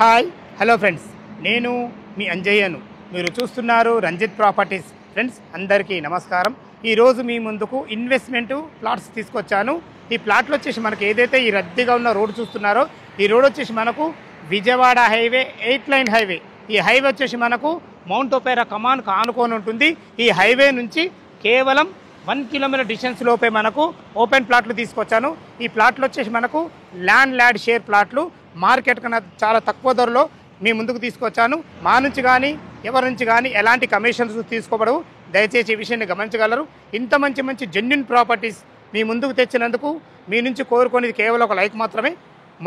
Hi hello friends, నేను మీ అంజయ్యను. మీరు చూస్తున్నారు రంజిత్ ప్రాపర్టీస్. ఫ్రెండ్స్ అందరికీ నమస్కారం. ఈరోజు మీ ముందుకు ఇన్వెస్ట్మెంట్ ప్లాట్స్ తీసుకొచ్చాను. ఈ ప్లాట్లు వచ్చేసి మనకు ఏదైతే ఈ రద్దీగా ఉన్న రోడ్ చూస్తున్నారో, ఈ రోడ్ వచ్చేసి మనకు విజయవాడ హైవే 8 లైన్ హైవే. ఈ హైవే వచ్చేసి మనకు మౌంట్ ఒపేరా కమాన్కు ఆనుకొని ఉంటుంది. ఈ హైవే నుంచి కేవలం 1 కిలోమీటర్ డిస్టెన్స్ లోపే మనకు ఓపెన్ ప్లాట్లు తీసుకొచ్చాను. ఈ ప్లాట్లు వచ్చేసి మనకు ల్యాండ్ షేర్ ప్లాట్లు, మార్కెట్ కన్నా చాలా తక్కువ ధరలో మీ ముందుకు తీసుకొచ్చాను. మా నుంచి కానీ ఎవరి నుంచి కానీ ఎలాంటి కమిషన్స్ తీసుకోబడవు. దయచేసి ఈ విషయాన్ని గమనించగలరు. ఇంత మంచి జెన్యూన్ ప్రాపర్టీస్ మీ ముందుకు తెచ్చినందుకు మీ నుంచి కోరుకునేది కేవలం ఒక లైక్ మాత్రమే.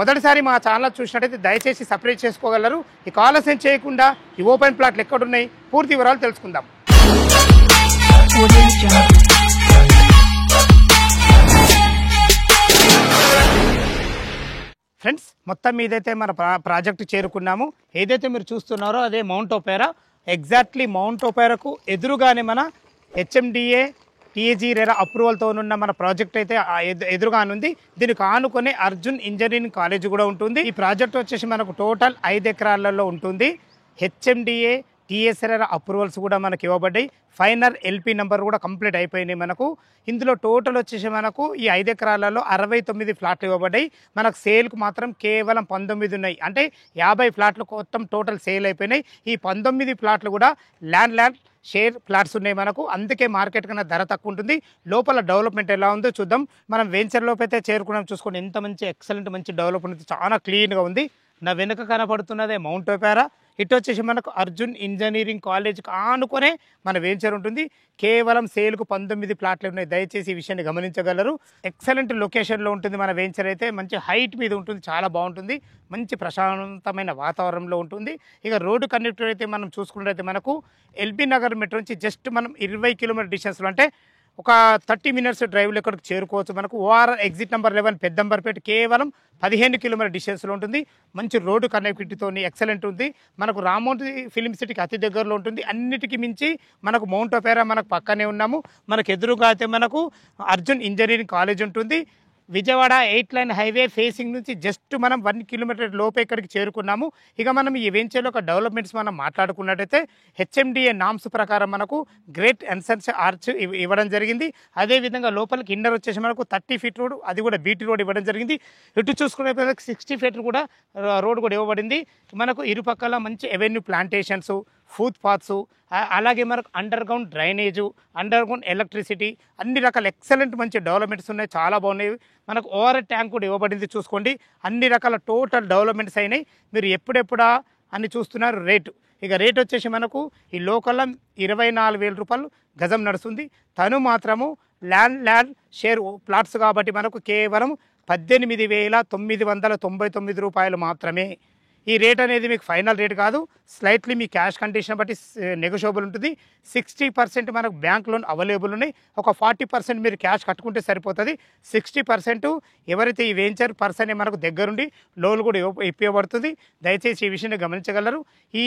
మొదటిసారి మా ఛానల్ చూసినట్టయితే దయచేసి సబ్స్క్రైబ్ చేసుకోగలరు. ఈ ఆలస్యం చేయకుండా ఈ ఓపెన్ ప్లాట్లు ఎక్కడున్నాయి పూర్తి వివరాలు తెలుసుకుందాం. ఫ్రెండ్స్, మొత్తం మీదైతే మన ప్రాజెక్టు చేరుకున్నాము. ఏదైతే మీరు చూస్తున్నారో అదే మౌంట్ ఒపేరా. ఎగ్జాక్ట్లీ మౌంట్ ఒపేరాకు ఎదురుగానే మన హెచ్ఎండిఏ టీఏజీ రెరా అప్రూవల్తో ఉన్న మన ప్రాజెక్ట్ అయితే ఎదురుగానుంది. దీనికి ఆనుకునే అర్జున్ ఇంజనీరింగ్ కాలేజ్ కూడా ఉంటుంది. ఈ ప్రాజెక్ట్ వచ్చేసి మనకు టోటల్ 5 ఎకరాలలో ఉంటుంది. హెచ్ఎండిఏ టీఎస్ఆర్ అప్రూవల్స్ కూడా మనకి ఇవ్వబడ్డాయి. ఫైనల్ ఎల్పీ నెంబర్ కూడా కంప్లీట్ అయిపోయినాయి. మనకు ఇందులో టోటల్ వచ్చేసి మనకు ఈ 5 ఎకరాలలో 69 ఫ్లాట్లు ఇవ్వబడ్డాయి. మనకు సేల్కు మాత్రం కేవలం 19 ఉన్నాయి. అంటే 50 ఫ్లాట్లు మొత్తం టోటల్ సేల్ అయిపోయినాయి. ఈ 19 ఫ్లాట్లు కూడా ల్యాండ్ షేర్ ఫ్లాట్స్ ఉన్నాయి మనకు. అందుకే మార్కెట్ కన్నా ధర తక్కువ ఉంటుంది. లోపల డెవలప్మెంట్ ఎలా ఉందో చూద్దాం. మనం వెంచర్ లోపు అయితే చేరుకున్నాం. చూసుకోండి ఎంత మంచి ఎక్సలెంట్ మంచి డెవలప్మెంట్, చాలా క్లీన్గా ఉంది. నా వెనుక కనపడుతున్నదే మౌంట్ ఒపేరా. ఇటు వచ్చేసి మనకు అర్జున్ ఇంజనీరింగ్ కాలేజ్కి ఆనుకొనే మన వెంచర్ ఉంటుంది. కేవలం సేల్కు 19 ప్లాట్లు ఉన్నాయి. దయచేసి ఈ విషయాన్ని గమనించగలరు. ఎక్సలెంట్ లొకేషన్లో ఉంటుంది మన వెంచర్ అయితే. మంచి హైట్ మీద ఉంటుంది, చాలా బాగుంటుంది. మంచి ప్రశాంతమైన వాతావరణంలో ఉంటుంది. ఇక రోడ్డు కనెక్టర్ అయితే మనం చూసుకున్నట్లయితే మనకు ఎల్బీ నగర్ మెట్రో నుంచి జస్ట్ మనం 20 కిలోమీటర్ డిస్టెన్స్లో, అంటే ఒక 30 మినిట్స్ డ్రైవ్లో ఇక్కడికి చేరుకోవచ్చు. మనకు ఓఆర్ ఎగ్జిట్ నెంబర్ 11 పెద్దంబర్పేట కేవలం 15 కిలోమీటర్ డిస్టెన్స్లో ఉంటుంది. మంచి రోడ్డు కనెక్టివిటీతో ఎక్సలెంట్ ఉంది. మనకు రామోజీ ఫిలిం సిటీకి అతి దగ్గరలో ఉంటుంది. అన్నిటికీ మించి మనకు మౌంట్ ఒపేరా మనకు పక్కనే ఉన్నాము. మనకు ఎదురుగా అయితే మనకు అర్జున్ ఇంజనీరింగ్ కాలేజ్ ఉంటుంది. విజయవాడ 8 లైన్ హైవే ఫేసింగ్ నుంచి జస్ట్ మనం 1 కిలోమీటర్ లోపే ఇక్కడికి చేరుకున్నాము. ఇక మనం ఈ వెంచర్లో ఒక డెవలప్మెంట్స్ మనం మాట్లాడుకున్నట్టయితే హెచ్ఎండిఏ నామ్స్ ప్రకారం మనకు గ్రేట్ ఎన్సెన్స్ ఆర్చ్ ఇవ్వడం జరిగింది. అదేవిధంగా లోపలికి ఇన్నర్ వచ్చేసి మనకు 30 ఫీట్ రోడ్, అది కూడా బీటీ రోడ్ ఇవ్వడం జరిగింది. ఇటు చూసుకునే 60 ఫీట్ కూడా రోడ్ కూడా ఇవ్వబడింది. మనకు ఇరుపక్కల మంచి ఎవెన్యూ ప్లాంటేషన్స్, ఫుట్ పాత్స్, అలాగే మనకు under ground drainage, under ground electricity, అన్ని రకాల ఎక్సలెంట్ మంచి డెవలప్మెంట్స్ ఉన్నాయి. చాలా బాగున్నాయి. మనకు ఓవర్ ట్యాంక్ కూడా ఇవ్వబడింది. చూసుకోండి అన్ని రకాల టోటల్ డెవలప్మెంట్స్ అయినాయి. మీరు ఎప్పుడెప్పుడా అని చూస్తున్నారు. ఇక రేట్ వచ్చేసి మనకు ఈ లోకల్లో 24,000 రూపాయలు గజం నడుస్తుంది. తను మాత్రము ల్యాండ్ షేర్ ప్లాట్స్ కాబట్టి మనకు కేవలం 18,999 రూపాయలు మాత్రమే. ఈ రేట్ అనేది మీకు ఫైనల్ రేట్ కాదు. స్లైట్లీ మీ క్యాష్ కండిషన్ బట్టి నెగోషియబుల్ ఉంటుంది. 60% మనకు బ్యాంక్ లోన్ అవైలబుల్ ఉన్నాయి. ఒక 40% మీరు క్యాష్ కట్టుకుంటే సరిపోతుంది. 60% ఎవరైతే ఈ వెంచర్ పర్సన్ మనకు దగ్గరుండి లోన్ కూడా ఇప్పబడుతుంది. దయచేసి ఈ విషయాన్ని గమనించగలరు. ఈ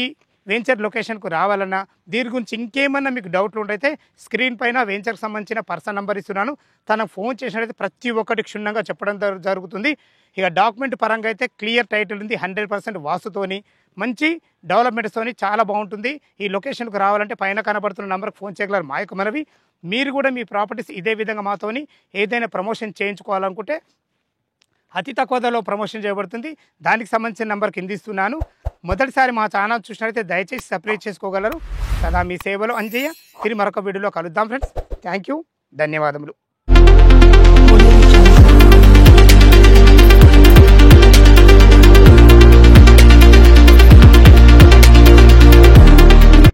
వెంచర్ లొకేషన్కు రావాలన్నా దీని గురించి ఇంకేమన్నా మీకు డౌట్లు ఉంటైతే స్క్రీన్ పైన వెంచర్కి సంబంధించిన పర్సన్ నెంబర్ ఇస్తున్నాను. తనకు ఫోన్ చేసినట్టయితే ప్రతి ఒక్కటి క్షుణ్ణంగా చెప్పడం జరుగుతుంది. ఇక డాక్యుమెంట్ పరంగా అయితే క్లియర్ టైటిల్ ఉంది. 100% వాస్తుతోని మంచి డెవలప్మెంట్స్తోని చాలా బాగుంటుంది. ఈ లొకేషన్కు రావాలంటే పైన కనబడుతున్న నెంబర్కి ఫోన్ చేయగలరు. మా యొక్క మనవి, మీరు కూడా మీ ప్రాపర్టీస్ ఇదే విధంగా మాతోని ఏదైనా ప్రమోషన్ చేయించుకోవాలనుకుంటే అతి తక్కువ ధరలో ప్రమోషన్ చేయబడుతుంది. దానికి సంబంధించిన నెంబర్ కింద ఇస్తున్నాను. మొదటిసారి మా ఛానల్ చూసినట్లయితే దయచేసి సబ్స్క్రైబ్ చేసుకోగలరు. సదా మీ సేవలో అంజయ్య. తిరిగి మరొక వీడియోలో కలుద్దాం ఫ్రెండ్స్. థ్యాంక్ యూ, ధన్యవాదములు.